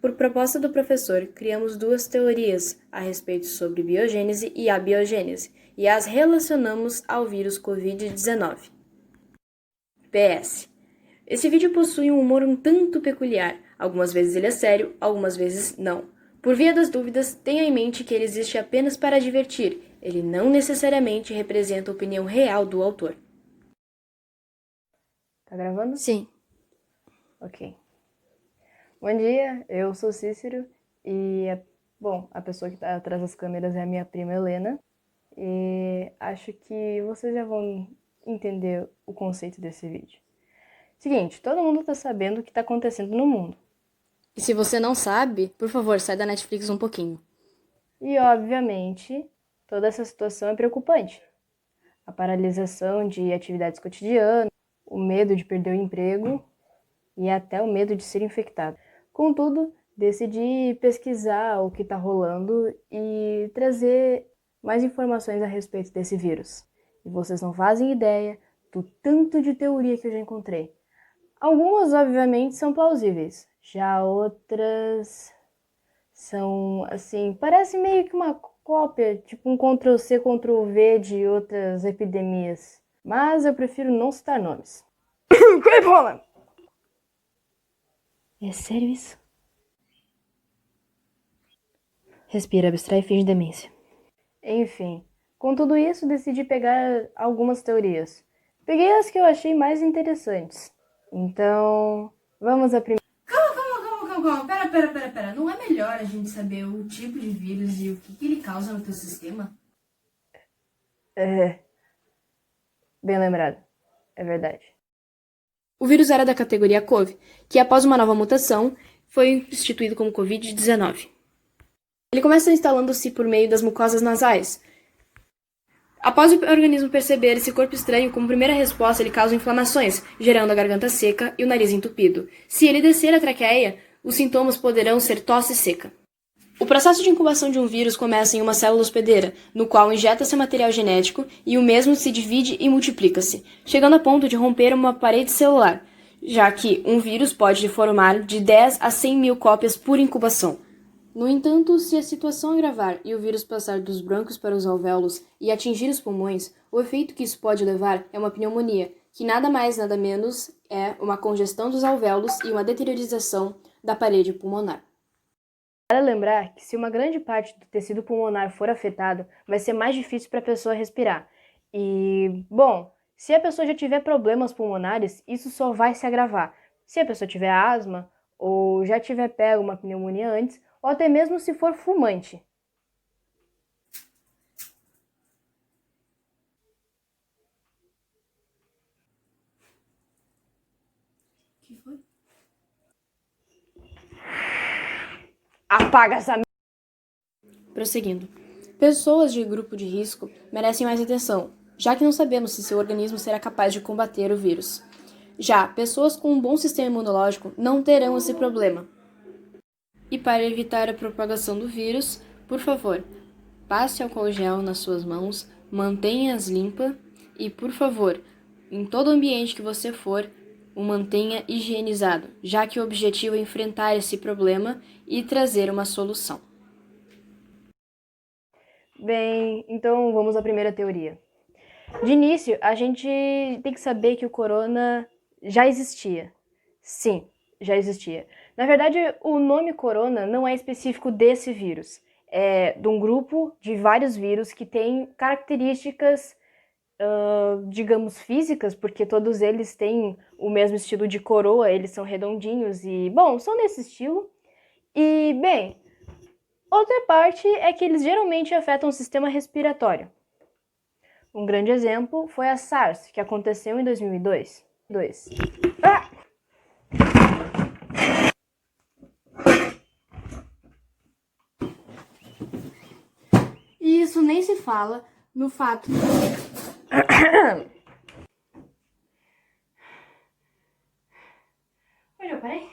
Por proposta do professor, criamos duas teorias a respeito sobre biogênese e abiogênese, e as relacionamos ao vírus Covid-19. PS. Esse vídeo possui um humor um tanto peculiar. Algumas vezes ele é sério, algumas vezes não. Por via das dúvidas, tenha em mente que ele existe apenas para divertir. Ele não necessariamente representa a opinião real do autor. Tá gravando? Sim. Ok. Bom dia, eu sou Cícero e, a pessoa que tá atrás das câmeras é a minha prima Helena. E acho que vocês já vão entender o conceito desse vídeo. Seguinte, todo mundo tá sabendo o que tá acontecendo no mundo. E se você não sabe, por favor, sai da Netflix um pouquinho. E, obviamente, toda essa situação é preocupante. A paralisação de atividades cotidianas, o medo de perder o emprego e até o medo de ser infectado. Contudo, decidi pesquisar o que está rolando e trazer mais informações a respeito desse vírus. E vocês não fazem ideia do tanto de teoria que eu já encontrei. Algumas, obviamente, são plausíveis, já outras são, assim, parece meio que uma cópia, tipo um Ctrl-C, Ctrl-V de outras epidemias. Mas eu prefiro não citar nomes. Bola! É sério isso? Respira, abstrai e finge demência. Enfim, com tudo isso, decidi pegar algumas teorias. Peguei as que eu achei mais interessantes. Então, vamos à primeira. Calma. Pera. Não é melhor a gente saber o tipo de vírus e o que ele causa no teu sistema? Bem lembrado. É verdade. O vírus era da categoria CoV, que após uma nova mutação, foi instituído como Covid-19. Ele começa instalando-se por meio das mucosas nasais. Após o organismo perceber esse corpo estranho, como primeira resposta, ele causa inflamações, gerando a garganta seca e o nariz entupido. Se ele descer a traqueia, os sintomas poderão ser tosse seca. O processo de incubação de um vírus começa em uma célula hospedeira, no qual injeta-se material genético e o mesmo se divide e multiplica-se, chegando a ponto de romper uma parede celular, já que um vírus pode formar de 10 a 100 mil cópias por incubação. No entanto, se a situação agravar e o vírus passar dos brônquios para os alvéolos e atingir os pulmões, o efeito que isso pode levar é uma pneumonia, que nada mais nada menos é uma congestão dos alvéolos e uma deteriorização da parede pulmonar. Vale lembrar que se uma grande parte do tecido pulmonar for afetado, vai ser mais difícil para a pessoa respirar. E, bom, se a pessoa já tiver problemas pulmonares, isso só vai se agravar. Se a pessoa tiver asma, ou já tiver pego uma pneumonia antes, ou até mesmo se for fumante. Que foi? Apaga essa merda! Prosseguindo. Pessoas de grupo de risco merecem mais atenção, já que não sabemos se seu organismo será capaz de combater o vírus. Já pessoas com um bom sistema imunológico não terão esse problema. E para evitar a propagação do vírus, por favor, passe álcool gel nas suas mãos, mantenha-as limpas e, por favor, em todo ambiente que você for, o mantenha higienizado, já que o objetivo é enfrentar esse problema e trazer uma solução. Bem, então vamos à primeira teoria. De início, a gente tem que saber que o corona já existia. Sim, já existia. Na verdade, o nome corona não é específico desse vírus. É de um grupo de vários vírus que têm características, digamos, físicas, porque todos eles têm o mesmo estilo de coroa, eles são redondinhos e, bom, são nesse estilo. E, bem, outra parte é que eles geralmente afetam o sistema respiratório. Um grande exemplo foi a SARS, que aconteceu em 2002. Ah! E isso nem se fala no fato Onde eu parei?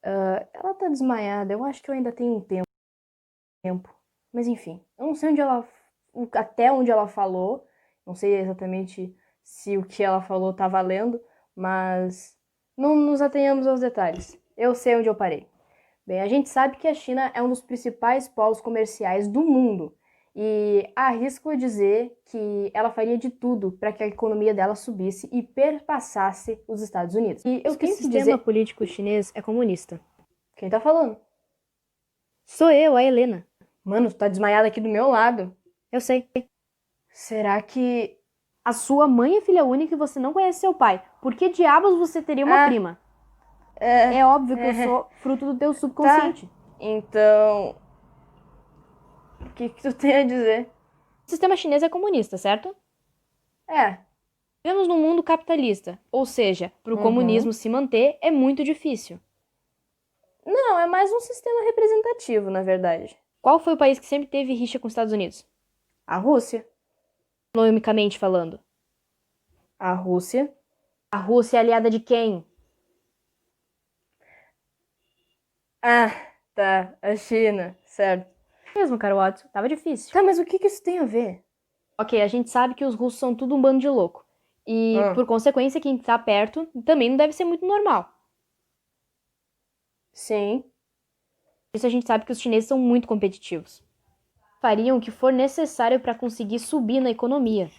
Ela tá desmaiada, eu acho que eu ainda tenho um tempo. Mas enfim, eu não sei até onde ela falou, não sei exatamente se o que ela falou tá valendo, mas não nos atenhamos aos detalhes. Eu sei onde eu parei. Bem, a gente sabe que a China é um dos principais polos comerciais do mundo e arrisco dizer que ela faria de tudo para que a economia dela subisse e perpassasse os Estados Unidos. E eu tenho que sistema dizer... político chinês é comunista. Quem tá falando? Sou eu, a Helena. Mano, tu tá desmaiada aqui do meu lado. Eu sei. Será que... A sua mãe é filha única e você não conhece seu pai. Por que diabos você teria uma prima? É óbvio que eu sou fruto do teu subconsciente. Tá. Então... O que tu tem a dizer? O sistema chinês é comunista, certo? É. Vivemos num mundo capitalista, ou seja, para o comunismo se manter é muito difícil. Não, é mais um sistema representativo, na verdade. Qual foi o país que sempre teve rixa com os Estados Unidos? A Rússia. Economicamente falando. A Rússia. A Rússia é aliada de quem? Ah, tá. A China, certo. Mesmo, cara Watson. Tava difícil. Tá, mas o que isso tem a ver? Ok, a gente sabe que os russos são tudo um bando de louco. E, por consequência, quem tá perto também não deve ser muito normal. Sim. Por isso a gente sabe que os chineses são muito competitivos. Fariam o que for necessário para conseguir subir na economia.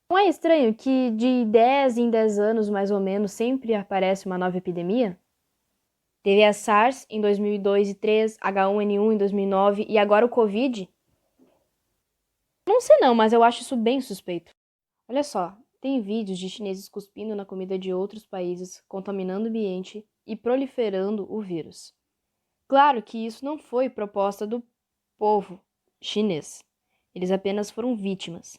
Não é estranho que de 10 em 10 anos, mais ou menos, sempre aparece uma nova epidemia? Teve a SARS em 2002 e 2003, H1N1 em 2009 e agora o Covid? Não sei não, mas eu acho isso bem suspeito. Olha só, tem vídeos de chineses cuspindo na comida de outros países, contaminando o ambiente e proliferando o vírus. Claro que isso não foi proposta do povo chinês. Eles apenas foram vítimas.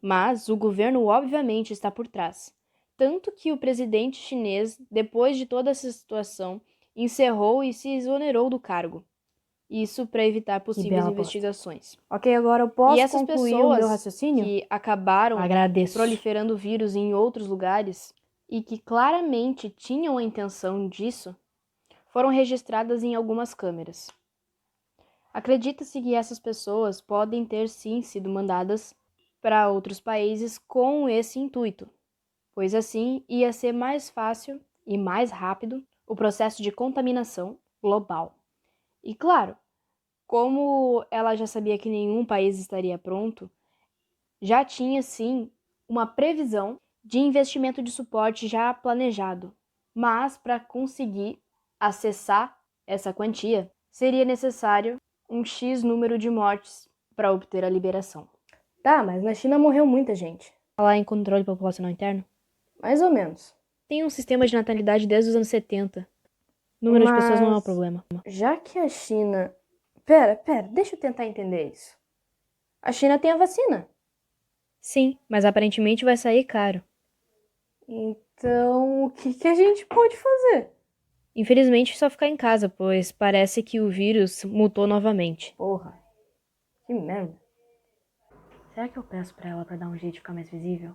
Mas o governo obviamente está por trás. Tanto que o presidente chinês, depois de toda essa situação, encerrou e se exonerou do cargo. Isso para evitar possíveis investigações. Ok, agora eu posso E essas concluir o pessoas meu raciocínio? que acabaram Agradeço. proliferando o vírus em outros lugares e que claramente tinham a intenção disso, foram registradas em algumas câmeras. Acredita-se que essas pessoas podem ter sim sido mandadas para outros países com esse intuito, pois assim ia ser mais fácil e mais rápido o processo de contaminação global. E claro, como ela já sabia que nenhum país estaria pronto, já tinha sim uma previsão de investimento de suporte já planejado, mas para conseguir acessar essa quantia, seria necessário um X número de mortes para obter a liberação. Tá, mas na China morreu muita gente. Falar em controle populacional interno? Mais ou menos. Tem um sistema de natalidade desde os anos 70. O número de pessoas não é um problema. Já que a China... Pera, deixa eu tentar entender isso. A China tem a vacina. Sim, mas aparentemente vai sair caro. Então, o que a gente pode fazer? Infelizmente, só ficar em casa, pois parece que o vírus mutou novamente. Porra, que merda. Será que eu peço pra ela pra dar um jeito de ficar mais visível?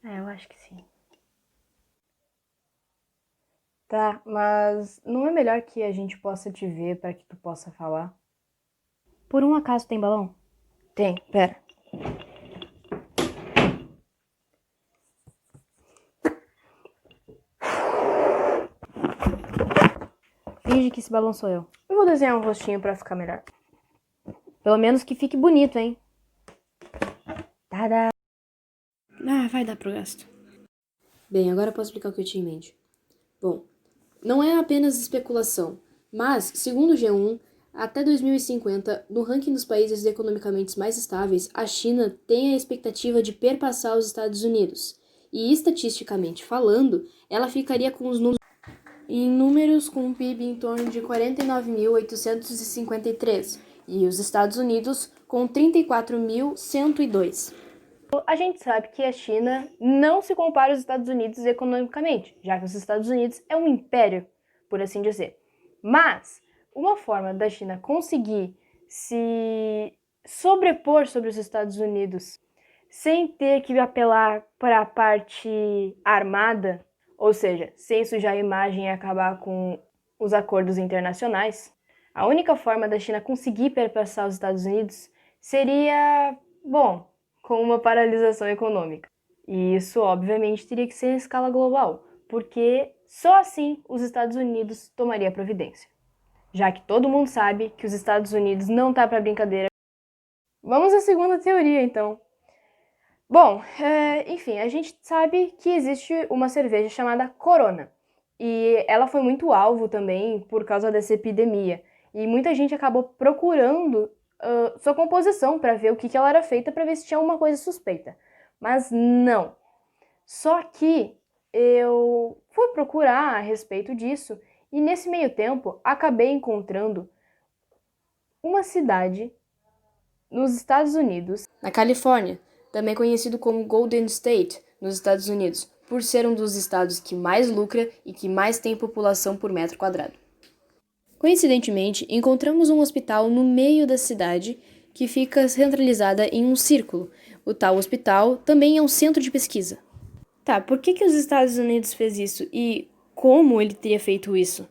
Eu acho que sim. Tá, mas não é melhor que a gente possa te ver para que tu possa falar? Por um acaso tem balão? Tem, pera. Finge que esse balão sou eu. Eu vou desenhar um rostinho pra ficar melhor. Pelo menos que fique bonito, hein? Tada! Vai dar pro gasto. Bem, agora eu posso explicar o que eu tinha em mente. Bom, não é apenas especulação, mas, segundo o G1, até 2050, no ranking dos países economicamente mais estáveis, a China tem a expectativa de perpassar os Estados Unidos. E, estatisticamente falando, ela ficaria com os números com um PIB em torno de 49.853 e os Estados Unidos com 34.102. A gente sabe que a China não se compara aos Estados Unidos economicamente, já que os Estados Unidos é um império, por assim dizer. Mas uma forma da China conseguir se sobrepor sobre os Estados Unidos sem ter que apelar para a parte armada, ou seja, sem sujar a imagem e acabar com os acordos internacionais, a única forma da China conseguir perpassar os Estados Unidos seria, bom, com uma paralisação econômica. E isso, obviamente, teria que ser em escala global, porque só assim os Estados Unidos tomaria providência. já que todo mundo sabe que os Estados Unidos não tá para brincadeira. Vamos à segunda teoria, então. Bom, enfim, a gente sabe que existe uma cerveja chamada Corona, e ela foi muito alvo também por causa dessa epidemia, e muita gente acabou procurando sua composição para ver o que ela era feita, para ver se tinha alguma coisa suspeita. Mas não. Só que eu fui procurar a respeito disso, e nesse meio tempo acabei encontrando uma cidade nos Estados Unidos, Na Califórnia, também conhecido como Golden State, nos Estados Unidos, por ser um dos estados que mais lucra e que mais tem população por metro quadrado. Coincidentemente, encontramos um hospital no meio da cidade que fica centralizada em um círculo. O tal hospital também é um centro de pesquisa. Tá, por que os Estados Unidos fez isso e como ele teria feito isso?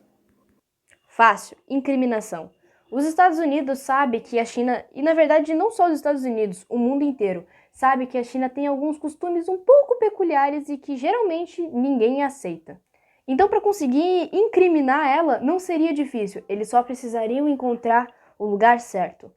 Fácil, incriminação. Os Estados Unidos sabem que a China, e na verdade não só os Estados Unidos, o mundo inteiro, sabe que a China tem alguns costumes um pouco peculiares e que geralmente ninguém aceita. Então, para conseguir incriminar ela, não seria difícil, eles só precisariam encontrar o lugar certo.